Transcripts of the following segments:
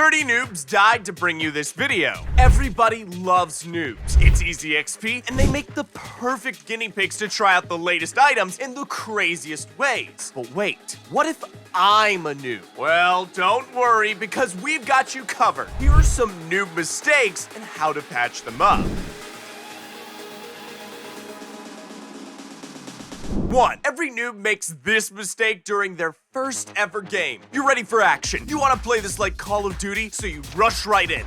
30 noobs died to bring you this video. Everybody loves noobs. It's easy XP, and they make the perfect guinea pigs to try out the latest items in the craziest ways. But wait, what if I'm a noob? Well, don't worry, because we've got you covered. Here are some noob mistakes and how to patch them up. 1. Every noob makes this mistake during their first ever game. You're ready for action. You want to play this like Call of Duty, so you rush right in.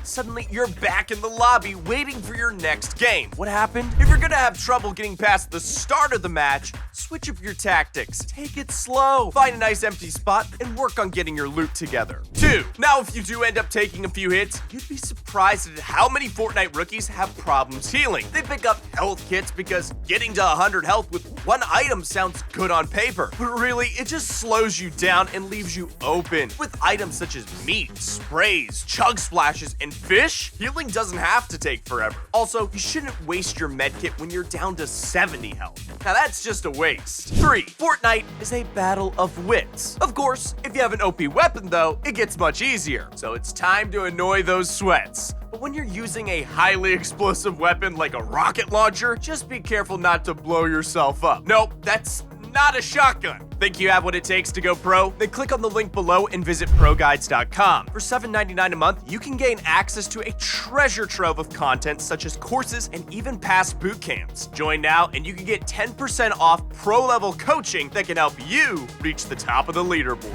Suddenly, you're back in the lobby waiting for your next game. What happened? If you're gonna have trouble getting past the start of the match, switch up your tactics. Take it slow. Find a nice empty spot and work on getting your loot together. 2. Now, if you do end up taking a few hits, you'd be surprised at how many Fortnite rookies have problems healing. They pick up health kits because getting to 100 health with one item sounds good on paper, but really, it just slows you down and leaves you open. With items such as meat, sprays, chug splashes, and fish, healing doesn't have to take forever. Also, you shouldn't waste your medkit when you're down to 70 health. Now that's just a waste. 3. Fortnite is a battle of wits. Of course, if you have an OP weapon though, it gets much easier. So it's time to annoy those sweats. But when you're using a highly explosive weapon like a rocket launcher, just be careful not to blow yourself up. Nope, that's not a shotgun. Think you have what it takes to go pro? Then click on the link below and visit ProGuides.com. For $7.99 a month, you can gain access to a treasure trove of content such as courses and even past boot camps. Join now and you can get 10% off pro-level coaching that can help you reach the top of the leaderboard.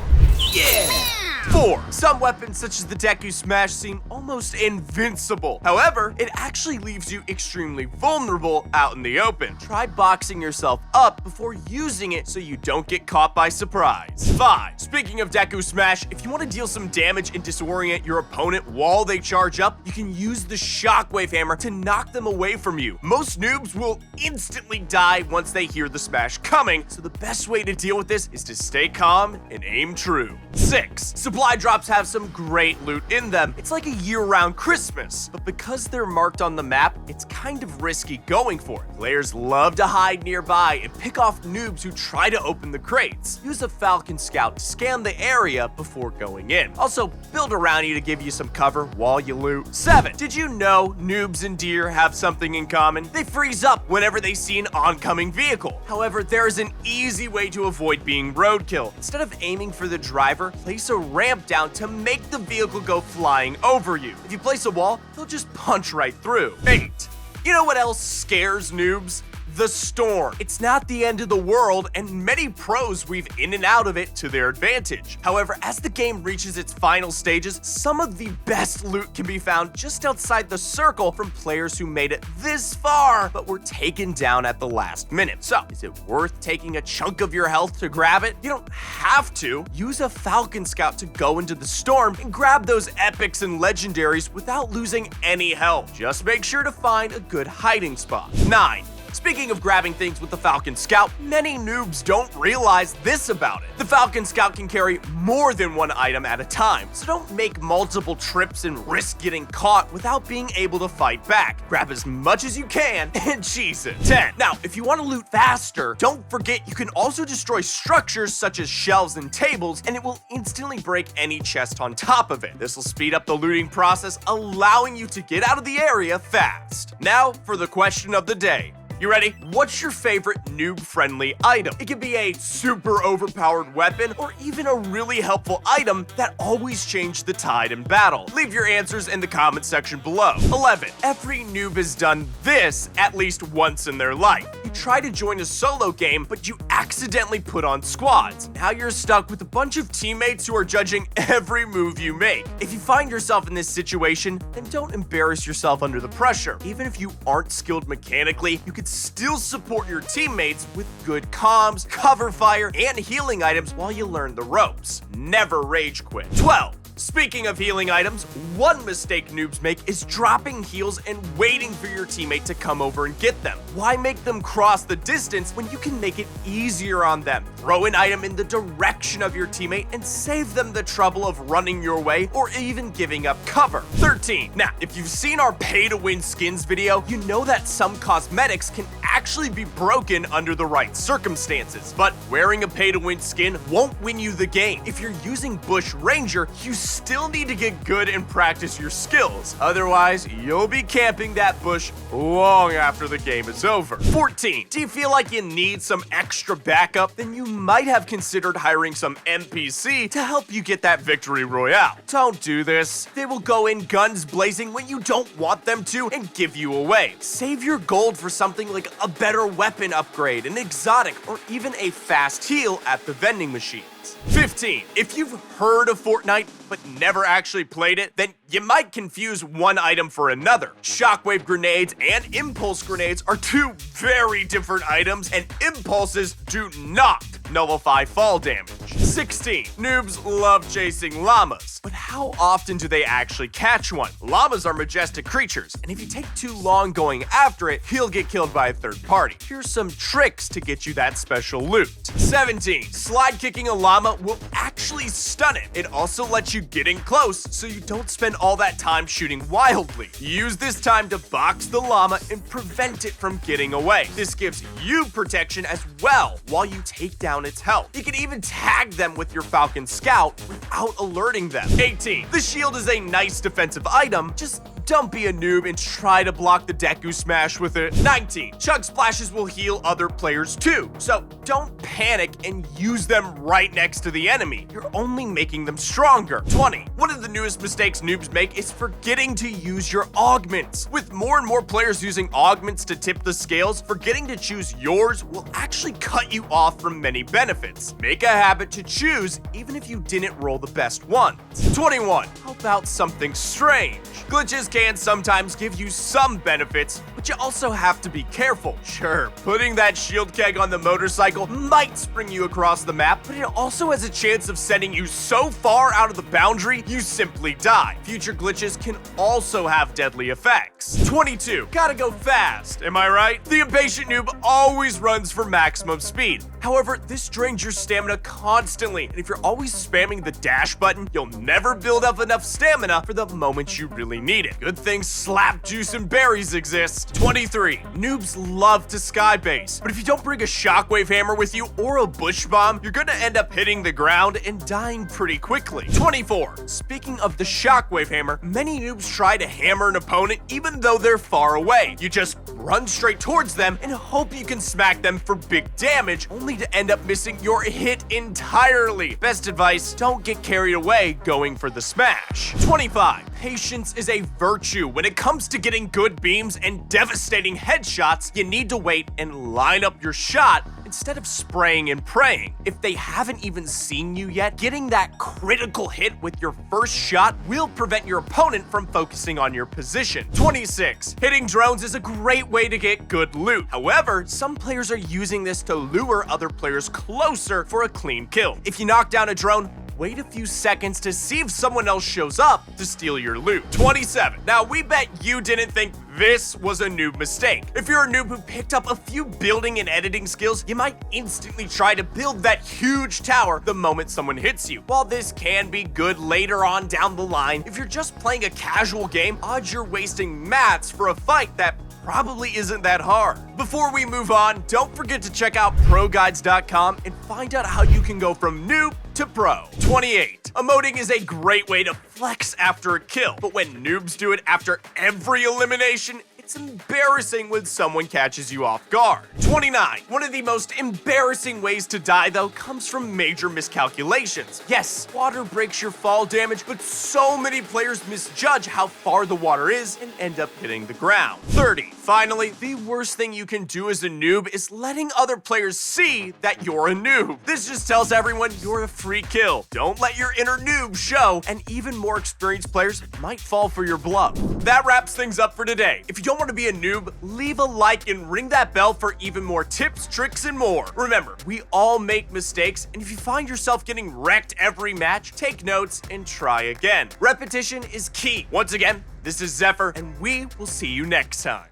Yeah! 4. Some weapons such as the Deku Smash seem almost invincible. However, it actually leaves you extremely vulnerable out in the open. Try boxing yourself up before using it so you don't get caught by surprise. 5. Speaking of Deku Smash, if you want to deal some damage and disorient your opponent while they charge up, you can use the Shockwave Hammer to knock them away from you. Most noobs will instantly die once they hear the smash coming, so the best way to deal with this is to stay calm and aim true. 6. Supply drops have some great loot in them. It's like a year-round Christmas, but because they're marked on the map, it's kind of risky going for it. Players love to hide nearby and pick off noobs who try to open the crates. Use a Falcon Scout to scan the area before going in. Also, build around you to give you some cover while you loot. 7. Did you know noobs and deer have something in common? They freeze up whenever they see an oncoming vehicle. However, there is an easy way to avoid being roadkill. Instead of aiming for the driver, place a ramp down to make the vehicle go flying over you. If you place a wall, they'll just punch right through. 8. You know what else scares noobs? The storm. It's not the end of the world, and many pros weave in and out of it to their advantage. However, as the game reaches its final stages, some of the best loot can be found just outside the circle from players who made it this far, but were taken down at the last minute. So, is it worth taking a chunk of your health to grab it? You don't have to. Use a Falcon Scout to go into the storm and grab those epics and legendaries without losing any health. Just make sure to find a good hiding spot. 9. Speaking of grabbing things with the Falcon Scout, many noobs don't realize this about it. The Falcon Scout can carry more than one item at a time, so don't make multiple trips and risk getting caught without being able to fight back. Grab as much as you can and cheese it. 10. Now, if you want to loot faster, don't forget you can also destroy structures such as shelves and tables, and it will instantly break any chest on top of it. This will speed up the looting process, allowing you to get out of the area fast. Now, for the question of the day. You ready? What's your favorite noob-friendly item? It could be a super overpowered weapon or even a really helpful item that always changed the tide in battle. Leave your answers in the comment section below. 11. Every noob has done this at least once in their life. You try to join a solo game, but you accidentally put on squads. Now you're stuck with a bunch of teammates who are judging every move you make. If you find yourself in this situation, then don't embarrass yourself under the pressure. Even if you aren't skilled mechanically, you can still support your teammates with good comms, cover fire, and healing items while you learn the ropes. Never rage quit. 12. Speaking of healing items, one mistake noobs make is dropping heals and waiting for your teammate to come over and get them. Why make them cross the distance when you can make it easier on them? Throw an item in the direction of your teammate and save them the trouble of running your way or even giving up cover. 13. Now, if you've seen our pay-to-win skins video, you know that some cosmetics can actually be broken under the right circumstances. But wearing a pay-to-win skin won't win you the game. If you're using Bush Ranger, you still need to get good and practice your skills. Otherwise, you'll be camping that bush long after the game is over. 14. Do you feel like you need some extra backup? Then you might have considered hiring some NPC to help you get that victory royale. Don't do this. They will go in guns blazing when you don't want them to and give you away. Save your gold for something like a better weapon upgrade, an exotic, or even a fast heal at the vending machines. 15. If you've heard of Fortnite but never actually played it, then you might confuse one item for another. Shockwave grenades and impulse grenades are two very different items, and impulses do not nullify fall damage. 16. Noobs love chasing llamas, but how often do they actually catch one? Llamas are majestic creatures, and if you take too long going after it, he'll get killed by a third party. Here's some tricks to get you that special loot. 17. Slide kicking a llama will actually stun it. It also lets you get in close so you don't spend all that time shooting wildly. Use this time to box the llama and prevent it from getting away. This gives you protection as well while you take down its health. You can even tag them with your Falcon Scout without alerting them. 18. The shield is a nice defensive item, just don't be a noob and try to block the Deku Smash with it. 19. Chug splashes will heal other players too, so don't panic and use them right next to the enemy. You're only making them stronger. 20. One of the newest mistakes noobs make is forgetting to use your augments. With more and more players using augments to tip the scales, forgetting to choose yours will actually cut you off from many benefits. Make a habit to choose even if you didn't roll the best ones. 21. How about something strange? Glitches can sometimes give you some benefits, but you also have to be careful. Sure, putting that shield keg on the motorcycle might spring you across the map, but it also has a chance of sending you so far out of the boundary, you simply die. Future glitches can also have deadly effects. 22. Gotta go fast, am I right? The impatient noob always runs for maximum speed. However, this drains your stamina constantly, and if you're always spamming the dash button, you'll never build up enough stamina for the moment you really need it. Good thing slap juice and berries exist. 23. Noobs love to skybase, but if you don't bring a shockwave hammer with you or a bush bomb, you're gonna end up hitting the ground and dying pretty quickly. 24. Speaking of the shockwave hammer, many noobs try to hammer an opponent even though they're far away. You just run straight towards them and hope you can smack them for big damage, only to end up missing your hit entirely. Best advice, don't get carried away going for the smash. 25. Patience is a virtue. When it comes to getting good beams and devastating headshots, you need to wait and line up your shot instead of spraying and praying. If they haven't even seen you yet, getting that critical hit with your first shot will prevent your opponent from focusing on your position. 26. Hitting drones is a great way to get good loot. However, some players are using this to lure other players closer for a clean kill. If you knock down a drone, wait a few seconds to see if someone else shows up to steal your loot. 27. Now, we bet you didn't think this was a noob mistake. If you're a noob who picked up a few building and editing skills, you might instantly try to build that huge tower the moment someone hits you. While this can be good later on down the line, if you're just playing a casual game, odds you're wasting mats for a fight that probably isn't that hard. Before we move on, don't forget to check out ProGuides.com and find out how you can go from noob to pro. 28. Emoting is a great way to flex after a kill, but when noobs do it after every elimination, it's embarrassing when someone catches you off guard. 29. One of the most embarrassing ways to die, though, comes from major miscalculations. Yes, water breaks your fall damage, but so many players misjudge how far the water is and end up hitting the ground. 30. Finally, the worst thing you can do as a noob is letting other players see that you're a noob. This just tells everyone you're a free kill. Don't let your inner noob show, and even more experienced players might fall for your bluff. That wraps things up for today. If you don't want to be a noob, leave a like and ring that bell for even more tips, tricks, and more. Remember, we all make mistakes, and if you find yourself getting wrecked every match, take notes and try again. Repetition is key. Once again, this is Zephyr, and we will see you next time.